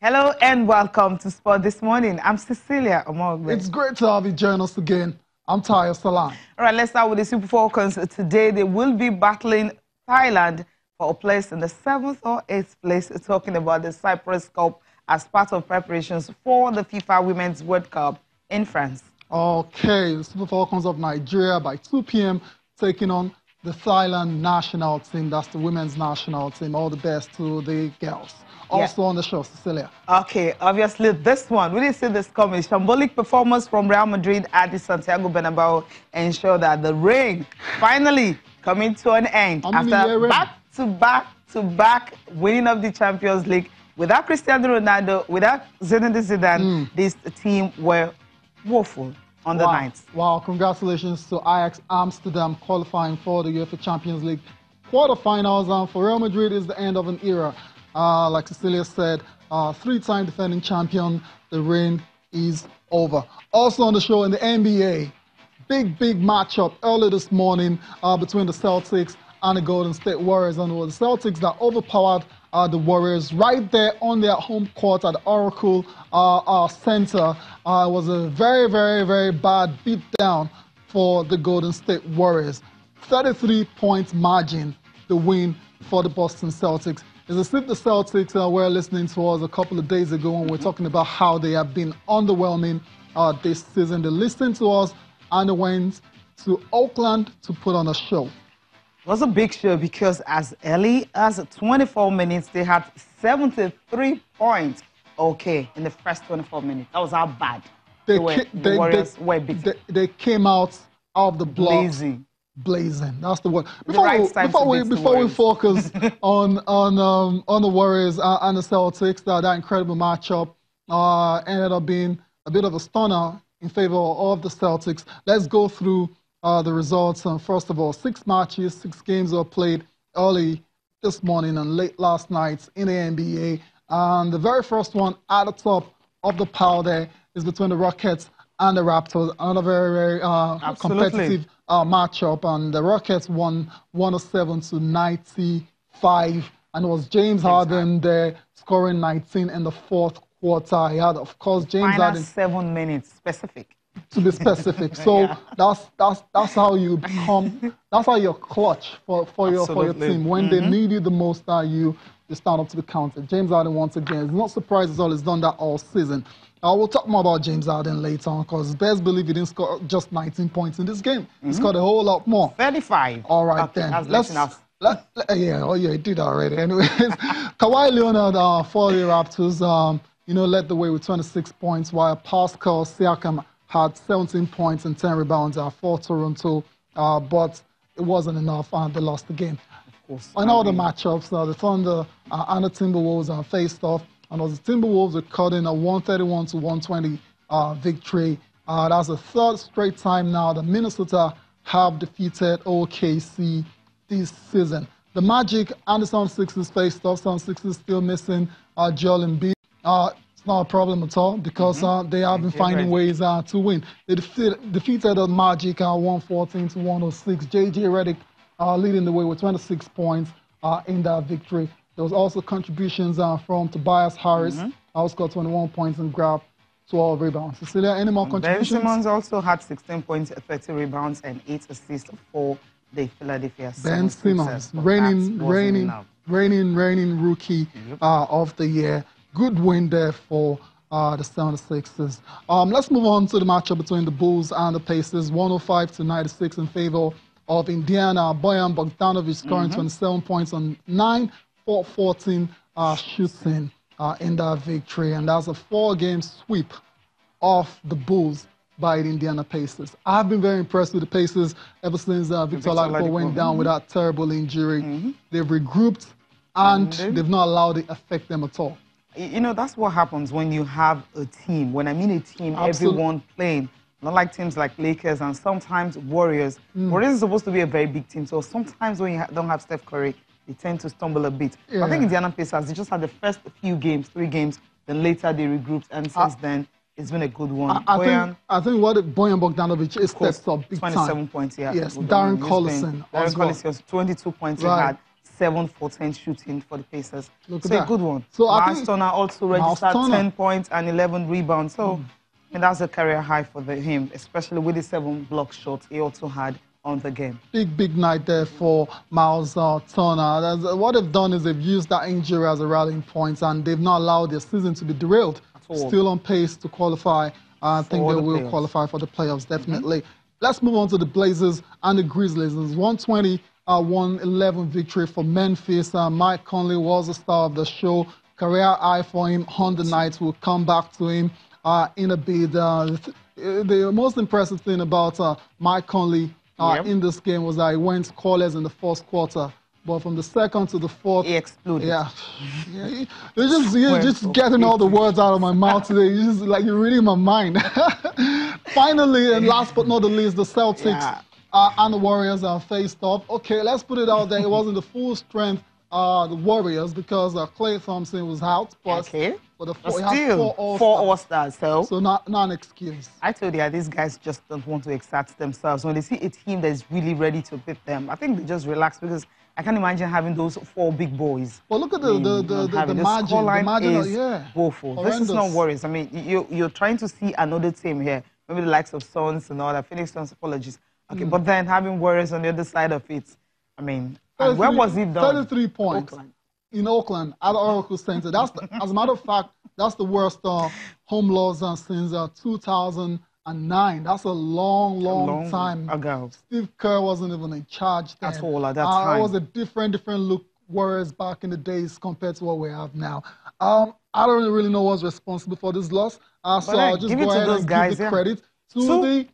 Hello and welcome to Sport This Morning. I'm Cecilia Omogbe. It's great to have you join us again. I'm Tayo Salam. All right, let's start with the Super Falcons. Today they will be battling Thailand for a place in the 7th or 8th place, talking about the Cyprus Cup as part of preparations for the FIFA Women's World Cup in France. Okay, the Super Falcons of Nigeria by 2 p.m. taking on the Thailand national team. That's the women's national team. All the best to the girls. Also on the show, Cecilia. Okay, obviously this one, we didn't see this coming. Shambolic performance from Real Madrid at the Santiago Bernabeu ensure that the reign finally coming to an end after back-to-back winning of the Champions League. Without Cristiano Ronaldo, without Zinedine Zidane, this team were woeful on the night. Wow, congratulations to Ajax Amsterdam qualifying for the UEFA Champions League quarterfinals. For Real Madrid, is the end of an era. Like Cecilia said, three-time defending champion, the reign is over. Also on the show in the NBA, big matchup early this morning between the Celtics and the Golden State Warriors. And it was the Celtics that overpowered the Warriors right there on their home court at the Oracle Center. It was a very bad beatdown for the Golden State Warriors. 33-point margin, the win for the Boston Celtics. It's as if the Celtics were listening to us a couple of days ago when we were talking about how they have been underwhelming this season. They listened to us and they went to Oakland to put on a show. It was a big show because as early as 24 minutes, they had 73 points. Okay, in the first 24 minutes. That was how bad the Warriors were beaten. They came out of the blocks. Blazing. That's the word. Before we focus on the Warriors and the Celtics, that incredible matchup ended up being a bit of a stunner in favor of the Celtics. Let's go through the results. First of all, 6 matches, 6 games were played early this morning and late last night in the NBA. And the very first one at the top of the pile there is between the Rockets and the Raptors. Another very competitive matchup, and the Rockets won 107-95, and it was James Harden there scoring 19 in the 4th quarter. He had, of course, James Harden. 7 minutes specific. To be specific, so that's how you become. That's how you're clutch for your team when they need you the most. You stand up to the counter. James Harden once again. It's not surprised at all. He's done that all season. We'll talk more about James Harden later on because best believe he didn't score just 19 points in this game. He scored a whole lot more. 35. All right, then. He did already. Anyways, Kawhi Leonard for the Raptors, led the way with 26 points, while Pascal Siakam had 17 points and 10 rebounds for Toronto, but it wasn't enough, and they lost the game. Of course. In all the matchups, the Thunder and the Timberwolves faced off. And as the Timberwolves recording a 131-120 victory. That's the 3rd straight time now that Minnesota have defeated OKC this season. The Magic and the 76ers faced off. 76ers still missing Joel Embiid. It's not a problem at all because they have been finding ways to win. They defeated the Magic 114-106. JJ Redick leading the way with 26 points in that victory. There was also contributions from Tobias Harris. Scored 21 points and grabbed 12 rebounds. Cecilia, any more contributions? Ben Simmons also had 16 points, 30 rebounds, and 8 assists for the Philadelphia 76ers. Ben Simmons, reigning rookie of the year. Good win there for the 76ers. Let's move on to the matchup between the Bulls and the Pacers. 105-96 in favor of Indiana. Bojan Bogdanovic scoring 27 points on 9 for 14 shooting in that victory, and that's a 4-game sweep of the Bulls by the Indiana Pacers. I've been very impressed with the Pacers ever since Victor Oladipo went down with that terrible injury. They've regrouped, and they've not allowed it affect them at all. That's what happens when you have a team. When I mean a team, everyone playing. Not like teams like Lakers and sometimes Warriors. Warriors is supposed to be a very big team, so sometimes when you don't have Steph Curry, they tend to stumble a bit. I think Indiana Pacers, they just had the first few games, 3 games, then later they regrouped, and since then, it's been a good one. I think what Bojan Bogdanovic is steps up big 27 points, Yes, Darren Collison. Darren Collison was 22 points he had. 7 for 10 shooting for the Pacers. Look at that. A good one. So Miles Turner also registered 10 points and 11 rebounds. So and that's a career high for him, especially with the 7 block shots he also had on the game. Big night there for Miles Turner. What they've done is they've used that injury as a rallying point, and they've not allowed their season to be derailed. Still on pace to qualify. I think they will qualify for the playoffs, definitely. Let's move on to the Blazers and the Grizzlies. It's 120-111 victory for Memphis. Mike Conley was the star of the show. Career high for him on the night. We'll come back to him in a bit. The most impressive thing about Mike Conley in this game was that he went scoreless in the first quarter. But from the second to the fourth, he exploded. You're just getting all the words out of my mouth today. You're reading my mind. Finally, and last but not the least, the Celtics and the Warriors are faced off. Okay, let's put it out there. It wasn't the full strength the Warriors because Klay Thompson was out. But still, 4 All-Stars. So not an excuse. I told you, these guys just don't want to exert themselves. When they see a team that's really ready to beat them, I think they just relax because I can't imagine having those 4 big boys. Well, look at the margin. The margin is woeful. This is not Warriors. I mean, you're trying to see another team here. Maybe the likes of Suns and all that. Phoenix Suns, apologies. Okay, but then having Warriors on the other side of it, I mean, where was it done? 33 points in Oakland at Oracle Center. That's as a matter of fact, that's the worst home loss since 2009. That's a long time ago. Steve Kerr wasn't even in charge then. At all at that time. It was a different look Warriors back in the days compared to what we have now. I don't really know what's responsible for this loss. So I'll just go ahead and give the credit to the Celtics.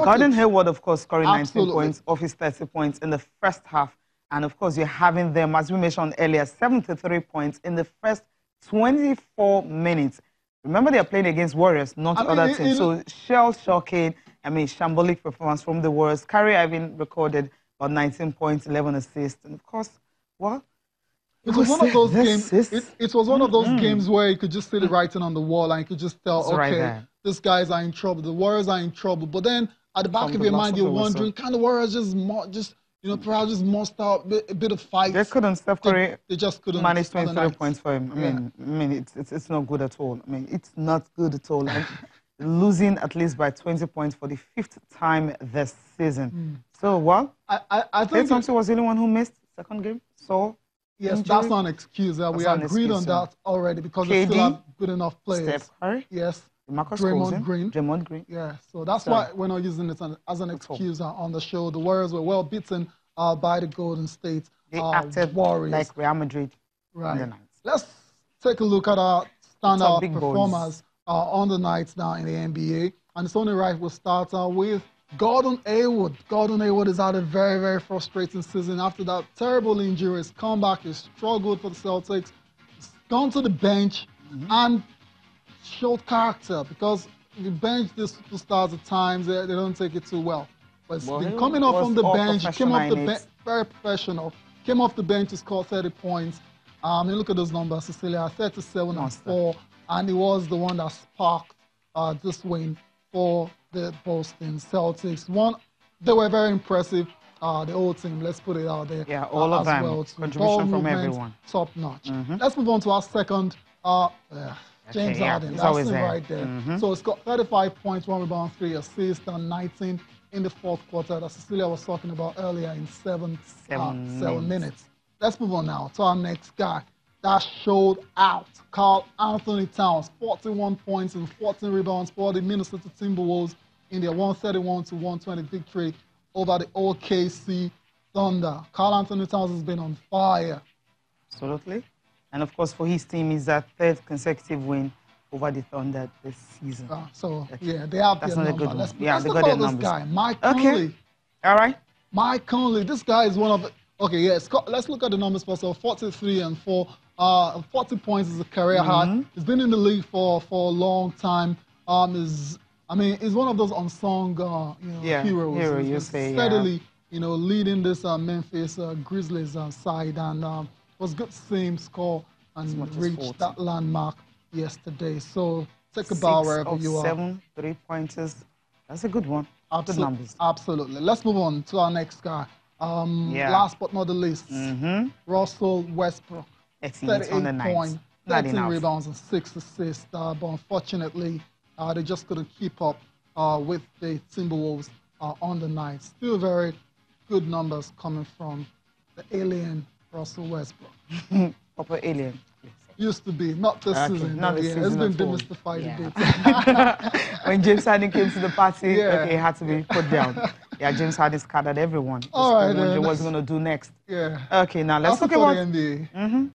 Gordon Hayward, of course, scoring 19 points off his 30 points in the first half. And, of course, you're having them, as we mentioned earlier, 73 points in the first 24 minutes. Remember, they're playing against Warriors, not other teams. So, shell-shocking, shambolic performance from the Warriors. Kyrie Irving recorded about 19 points, 11 assists. And, of course, what? It was one of those games. It was one of those games where you could just see the writing on the wall and you could just tell, okay, these guys are in trouble. The Warriors are in trouble. But then, at the back of your mind, you're wondering, can the Warriors just perhaps just muster out a bit of fight? They couldn't. Steph Curry they just couldn't manage 23 points for him. I mean, it's not good at all. I mean, it's not good at all. Like, losing at least by 20 points for the 5th time this season. So, well, I think Klay Thompson was the only one who missed the second game. So, yes, injury. That's not an excuse. We agreed on that already because they still have good enough players. Steph Curry. Yes. Draymond Green. Yeah, so that's why we're not using it as an excuse on the show. The Warriors were well beaten by the Golden State Warriors. Like Real Madrid. Right. Let's take a look at our standout performers on the night now in the NBA. And it's only right we'll start with Gordon Hayward. Gordon Hayward has had a very, very frustrating season. After that terrible injury, his comeback, he struggled for the Celtics. He's gone to the bench and showed character because if you bench these superstars at times, they don't take it too well. But coming off from the bench, came off the bench, very professional. Came off the bench to score 30 points. And look at those numbers, Cecilia, 37 and 4. And he was the one that sparked this win for the Boston Celtics. They were very impressive. The whole team, let's put it out there. Yeah, all of them. Well, contribution from everyone. Top notch. Let's move on to our second. James Harden, that's it right there. So it's got 35 points, 1 rebound, 3 assists, and 19 in the fourth quarter that Cecilia was talking about earlier in 7 minutes. Let's move on now to our next guy that showed out. Karl Anthony Towns, 41 points and 14 rebounds for the Minnesota Timberwolves in their 131-120 victory over the OKC Thunder. Karl Anthony Towns has been on fire. Absolutely. And, of course, for his team, is that 3rd consecutive win over the Thunder this season. They have that's their not a good one. Let's they look got at this guy, Mike Conley. All right. Mike Conley, this guy is one of the... Okay, yes, let's look at the numbers first. So 43 and 4. 40 points is a career high. He's been in the league for a long time. He's one of those unsung heroes. You say, steadily, leading this Memphis Grizzlies side, and it was good to see him score and reach that landmark yesterday. So take a bow wherever you are. 7 3-pointers. That's a good one. Good numbers. Absolutely. Let's move on to our next guy. Last but not the least, Russell Westbrook, 38 points, 13 rebounds, and 6 assists. But unfortunately, they just couldn't keep up with the Timberwolves on the night. Still very good numbers coming from the alien Russell Westbrook. Proper alien. Used to be, not this season. Not this season. It's been demystified a bit. When James Harden came to the party, okay, it had to be put down. Yeah, James Harden scattered everyone. All right, wondering what he's going to do next. Yeah. Okay, now let's talk about the NBA.